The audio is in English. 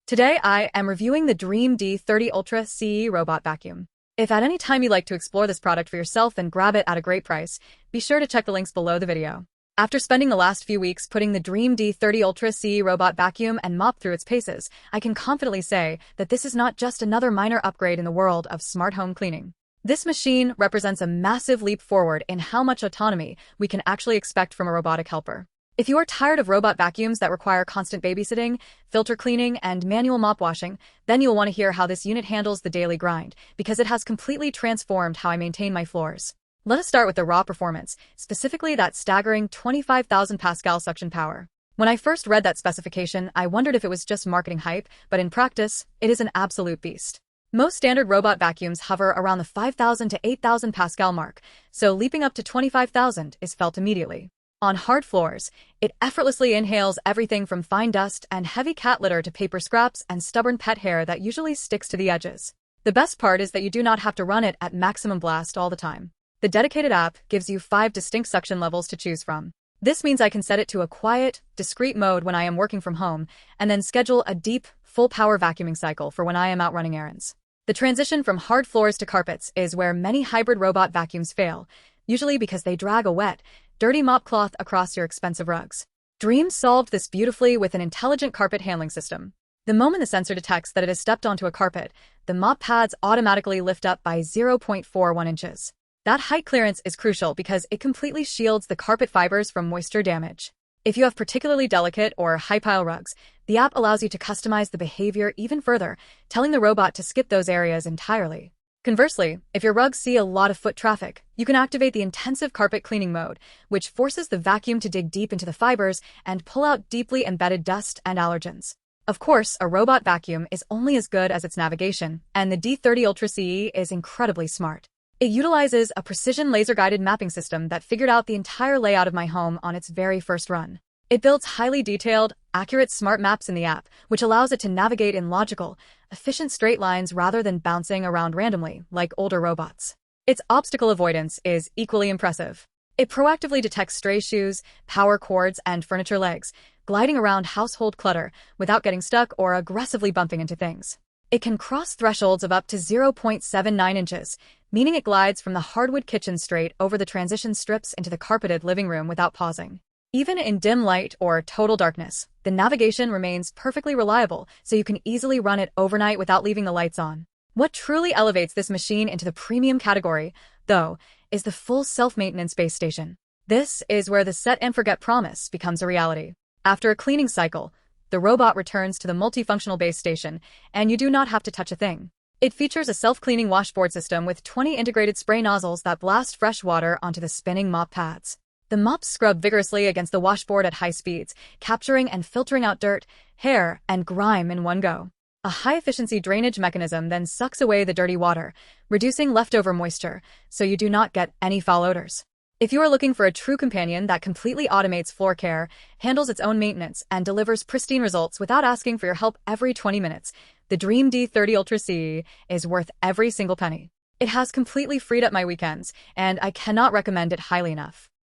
Today I am reviewing the Dreame D30 Ultra CE robot vacuum. If at any time you'd like to explore this product for yourself and grab it at a great price, be sure to check the links below the video. After spending the last few weeks putting the Dreame D30 Ultra CE robot vacuum and mop through its paces, I can confidently say that this is not just another minor upgrade in the world of smart home cleaning. This machine represents a massive leap forward in how much autonomy we can actually expect from a robotic helper. If you are tired of robot vacuums that require constant babysitting, filter cleaning, and manual mop washing, then you'll want to hear how this unit handles the daily grind, because it has completely transformed how I maintain my floors. Let us start with the raw performance, specifically that staggering 25,000 Pascal suction power. When I first read that specification, I wondered if it was just marketing hype, but in practice, it is an absolute beast. Most standard robot vacuums hover around the 5,000 to 8,000 Pascal mark, so leaping up to 25,000 is felt immediately. On hard floors, it effortlessly inhales everything from fine dust and heavy cat litter to paper scraps and stubborn pet hair that usually sticks to the edges. The best part is that you do not have to run it at maximum blast all the time. The dedicated app gives you 5 distinct suction levels to choose from. This means I can set it to a quiet, discreet mode when I am working from home, and then schedule a deep, full-power vacuuming cycle for when I am out running errands. The transition from hard floors to carpets is where many hybrid robot vacuums fail, usually because they drag a wet, dirty mop cloth across your expensive rugs. Dreame solved this beautifully with an intelligent carpet handling system. The moment the sensor detects that it has stepped onto a carpet, the mop pads automatically lift up by 0.41 inches. That height clearance is crucial because it completely shields the carpet fibers from moisture damage. If you have particularly delicate or high-pile rugs, the app allows you to customize the behavior even further, telling the robot to skip those areas entirely. Conversely, if your rugs see a lot of foot traffic, you can activate the intensive carpet cleaning mode, which forces the vacuum to dig deep into the fibers and pull out deeply embedded dust and allergens. Of course, a robot vacuum is only as good as its navigation, and the D30 Ultra CE is incredibly smart. It utilizes a precision laser-guided mapping system that figured out the entire layout of my home on its very first run. It builds highly detailed, accurate smart maps in the app, which allows it to navigate in logical, efficient straight lines rather than bouncing around randomly, like older robots. Its obstacle avoidance is equally impressive. It proactively detects stray shoes, power cords, and furniture legs, gliding around household clutter without getting stuck or aggressively bumping into things. It can cross thresholds of up to 0.79 inches, meaning it glides from the hardwood kitchen straight over the transition strips into the carpeted living room without pausing. Even in dim light or total darkness, the navigation remains perfectly reliable, so you can easily run it overnight without leaving the lights on. What truly elevates this machine into the premium category, though, is the full self-maintenance base station. This is where the set and forget promise becomes a reality. After a cleaning cycle, the robot returns to the multifunctional base station, and you do not have to touch a thing. It features a self-cleaning washboard system with 20 integrated spray nozzles that blast fresh water onto the spinning mop pads. The mops scrub vigorously against the washboard at high speeds, capturing and filtering out dirt, hair, and grime in one go. A high-efficiency drainage mechanism then sucks away the dirty water, reducing leftover moisture, so you do not get any foul odors. If you are looking for a true companion that completely automates floor care, handles its own maintenance, and delivers pristine results without asking for your help every 20 minutes, the Dreame D30 Ultra CE is worth every single penny. It has completely freed up my weekends, and I cannot recommend it highly enough.